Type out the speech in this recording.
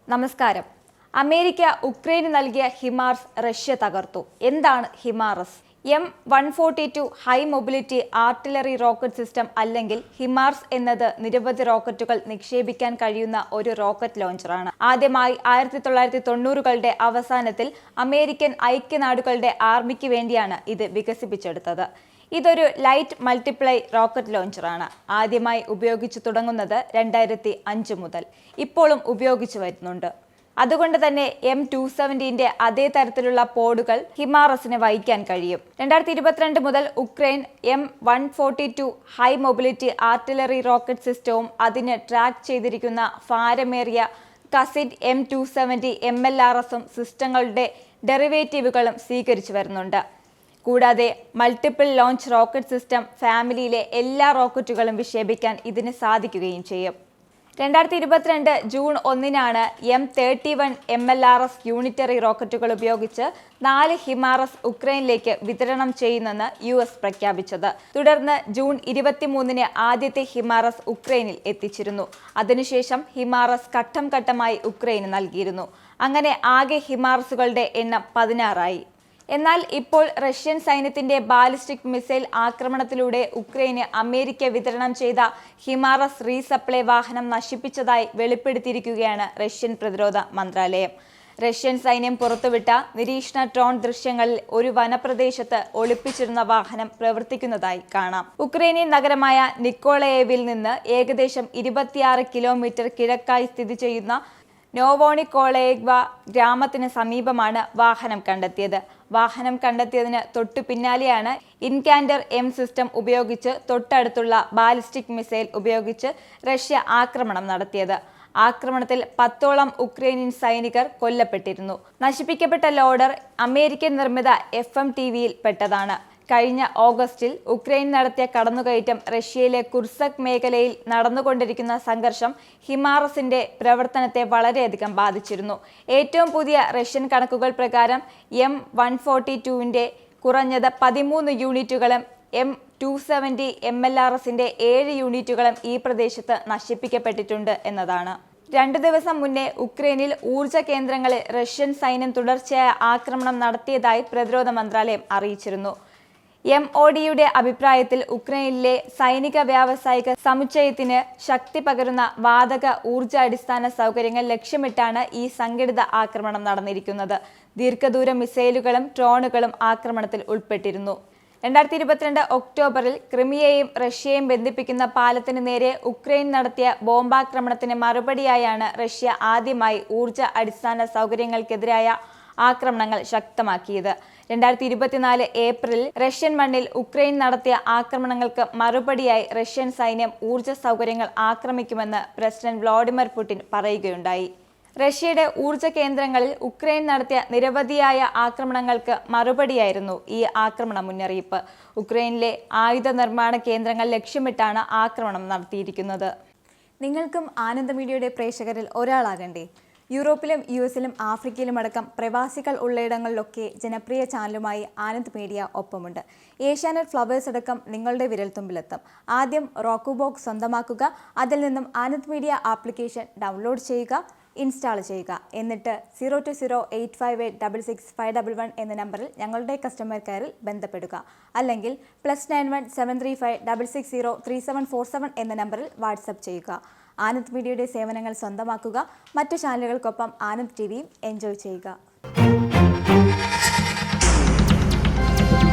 നമസ്കാരം. അമേരിക്ക ഉക്രൈന് നൽകിയ ഹിമാർസ് റഷ്യ തകർത്തു. എന്താണ് ഹിമാറസ്? M142 high mobility artillery rocket system അല്ലെങ്കിൽ ഹിമാർസ് എന്നത് നിരവധി റോക്കറ്റുകൾ നിക്ഷേപിക്കാൻ കഴിയുന്ന ഒരു റോക്കറ്റ് ലോഞ്ചറാണ്. ആദ്യമായി 1990കളുടെ അവസാനത്തിൽ അമേരിക്കൻ ഐക്യനാടുകളുടെ ആർമിക്ക് വേണ്ടിയാണ് ഇത് വികസിപ്പിച്ചെടുത്തത്. ഇതൊരു ലൈറ്റ് മൾട്ടിപ്ലൈ റോക്കറ്റ് ലോഞ്ചറാണ്. ആദ്യമായി ഉപയോഗിച്ചു തുടങ്ങുന്നത് 2005 മുതൽ. ഇപ്പോഴും ഉപയോഗിച്ചു വരുന്നുണ്ട്. അതുകൊണ്ട് തന്നെ M270ന്റെ അതേ തരത്തിലുള്ള പോഡുകൾ ഹിമാറസിന് വഹിക്കാൻ കഴിയും. 2022 മുതൽ Ukraine M142 high mobility artillery rocket സിസ്റ്റവും അതിന് ട്രാക്ക് ചെയ്തിരിക്കുന്ന ഭാരമേറിയ കസിറ്റ് M270 MLRSഉം സിസ്റ്റങ്ങളുടെ ഡെറിവേറ്റീവുകളും സ്വീകരിച്ചു വരുന്നുണ്ട്. കൂടാതെ മൾട്ടിപ്പിൾ ലോഞ്ച് റോക്കറ്റ് സിസ്റ്റം ഫാമിലിയിലെ എല്ലാ റോക്കറ്റുകളും വിക്ഷേപിക്കാൻ ഇതിന് സാധിക്കുകയും ചെയ്യും. 2022 ജൂൺ 1-നാണ് M31 MLRS യൂണിറ്ററി റോക്കറ്റുകൾ ഉപയോഗിച്ച് 4 ഹിമാറസ് ഉക്രൈനിലേക്ക് വിതരണം ചെയ്യുമെന്ന് US പ്രഖ്യാപിച്ചത്. തുടർന്ന് ജൂൺ 23-ന് ആദ്യത്തെ ഹിമാറസ് ഉക്രൈനിൽ എത്തിച്ചിരുന്നു. അതിനുശേഷം ഹിമാറസ് ഘട്ടം ഘട്ടമായി ഉക്രൈന് നൽകിയിരുന്നു. അങ്ങനെ ആകെ ഹിമാറസുകളുടെ എണ്ണം 16ആയി. എന്നാൽ ഇപ്പോൾ റഷ്യൻ സൈന്യത്തിന്റെ ബാലിസ്റ്റിക് മിസൈൽ ആക്രമണത്തിലൂടെ ഉക്രൈന് അമേരിക്ക വിതരണം ചെയ്ത ഹിമാറസ് റീസപ്ലൈ വാഹനം നശിപ്പിച്ചതായി വെളിപ്പെടുത്തിയിരിക്കുകയാണ് റഷ്യൻ പ്രതിരോധ മന്ത്രാലയം. റഷ്യൻ സൈന്യം പുറത്തുവിട്ട നിരീക്ഷണ ഡ്രോൺ ദൃശ്യങ്ങളിൽ ഒരു വനപ്രദേശത്ത് ഒളിപ്പിച്ചിരുന്ന വാഹനം പ്രവർത്തിക്കുന്നതായി കാണാം. ഉക്രൈനിയൻ നഗരമായ നിക്കോളയേവിൽ നിന്ന് ഏകദേശം 26 കിലോമീറ്റർ കിഴക്കായി സ്ഥിതി ചെയ്യുന്ന നോവോണിക്കോളയേവ ഗ്രാമത്തിന് സമീപമാണ് വാഹനം കണ്ടെത്തിയത്. വാഹനം കണ്ടെത്തിയതിന് തൊട്ടു പിന്നാലെയാണ് ഇൻകാൻഡർ M സിസ്റ്റം ഉപയോഗിച്ച് തൊട്ടടുത്തുള്ള ബാലിസ്റ്റിക് മിസൈൽ ഉപയോഗിച്ച് റഷ്യ ആക്രമണം നടത്തിയത്. ആക്രമണത്തിൽ 10ഓളം ഉക്രൈനിയൻ സൈനികർ കൊല്ലപ്പെട്ടിരുന്നു. നശിപ്പിക്കപ്പെട്ട ലോഡർ അമേരിക്കൻ നിർമ്മിത FMTVയിൽ പെട്ടതാണ്. കഴിഞ്ഞ ഓഗസ്റ്റിൽ ഉക്രൈൻ നടത്തിയ കടന്നുകയറ്റം റഷ്യയിലെ കുർസക് മേഖലയിൽ നടന്നുകൊണ്ടിരിക്കുന്ന സംഘർഷം ഹിമാറസിന്റെ പ്രവർത്തനത്തെ വളരെയധികം ബാധിച്ചിരുന്നു. ഏറ്റവും പുതിയ റഷ്യൻ കണക്കുകൾ പ്രകാരം M142ന്റെ കുറഞ്ഞത് 13 യൂണിറ്റുകളും M270 MLRSന്റെ 7 യൂണിറ്റുകളും ഈ പ്രദേശത്ത് നശിപ്പിക്കപ്പെട്ടിട്ടുണ്ട് എന്നതാണ്. 2 ദിവസം മുന്നേ ഉക്രൈനിൽ ഊർജ കേന്ദ്രങ്ങളിൽ റഷ്യൻ സൈന്യം തുടർച്ചയായ ആക്രമണം നടത്തിയതായി പ്രതിരോധ മന്ത്രാലയം അറിയിച്ചിരുന്നു. MODയുടെ അഭിപ്രായത്തിൽ ഉക്രൈനിലെ സൈനിക വ്യാവസായിക സമുച്ചയത്തിന് ശക്തി പകരുന്ന വാതക ഊർജ അടിസ്ഥാന സൗകര്യങ്ങൾ ലക്ഷ്യമിട്ടാണ് ഈ സംഘടിത ആക്രമണം നടന്നിരിക്കുന്നത്. ദീർഘദൂര മിസൈലുകളും ഡ്രോണുകളും ആക്രമണത്തിൽ ഉൾപ്പെട്ടിരുന്നു. 2022 ഒക്ടോബറിൽ ക്രിമിയയും റഷ്യയും ബന്ധിപ്പിക്കുന്ന പാലത്തിന് നേരെ ഉക്രൈൻ നടത്തിയ ബോംബാക്രമണത്തിന് മറുപടിയായാണ് റഷ്യ ആദ്യമായി ഊർജ അടിസ്ഥാന സൗകര്യങ്ങൾക്കെതിരായ ആക്രമണങ്ങൾ ശക്തമാക്കിയത്. 2024 ഏപ്രിലിൽ റഷ്യൻ മണ്ണിൽ ഉക്രൈൻ നടത്തിയ ആക്രമണങ്ങൾക്ക് മറുപടിയായി റഷ്യൻ സൈന്യം ഊർജ സൗകര്യങ്ങൾ ആക്രമിക്കുമെന്ന് പ്രസിഡന്റ് വ്ളാഡിമിർ പുടിൻ പറയുകയുണ്ടായി. റഷ്യയുടെ ഊർജ കേന്ദ്രങ്ങളിൽ ഉക്രൈൻ നടത്തിയ നിരവധിയായ ആക്രമണങ്ങൾക്ക് മറുപടിയായിരുന്നു ഈ ആക്രമണ മുന്നറിയിപ്പ്. ഉക്രൈനിലെ ആയുധ നിർമ്മാണ കേന്ദ്രങ്ങൾ ലക്ഷ്യമിട്ടാണ് ആക്രമണം നടത്തിയിരിക്കുന്നത്. നിങ്ങൾക്കും ആനന്ദ മീഡിയയുടെ പ്രേക്ഷകരിൽ ഒരാളാകണ്ടേ? യൂറോപ്പിലും US-ലും ആഫ്രിക്കയിലും അടക്കം പ്രവാസികൾ ഉള്ളയിടങ്ങളിലൊക്കെ ജനപ്രിയ ചാനലുമായി ആനന്ദ് മീഡിയ ഒപ്പമുണ്ട്. ഏഷ്യാനെറ്റ് ഫ്ലവേഴ്സ് അടക്കം നിങ്ങളുടെ വിരൽത്തുമ്പിലെത്തും. ആദ്യം റോക്കു ബോക്സ് സ്വന്തമാക്കുക. അതിൽ നിന്നും ആനന്ദ് മീഡിയ ആപ്ലിക്കേഷൻ ഡൗൺലോഡ് ചെയ്യുക, ഇൻസ്റ്റാൾ ചെയ്യുക. എന്നിട്ട് 02085866511 എന്ന നമ്പറിൽ ഞങ്ങളുടെ കസ്റ്റമർ കെയറിൽ ബന്ധപ്പെടുക. അല്ലെങ്കിൽ +91 735 660 3747 എന്ന നമ്പറിൽ വാട്സപ്പ് ചെയ്യുക. ആനന്ദ് മീഡിയയുടെ സേവനങ്ങൾ സ്വന്തമാക്കുക. മറ്റു ചാനലുകൾക്കൊപ്പം ആനന്ദ് TVയും എൻജോയ് ചെയ്യുക.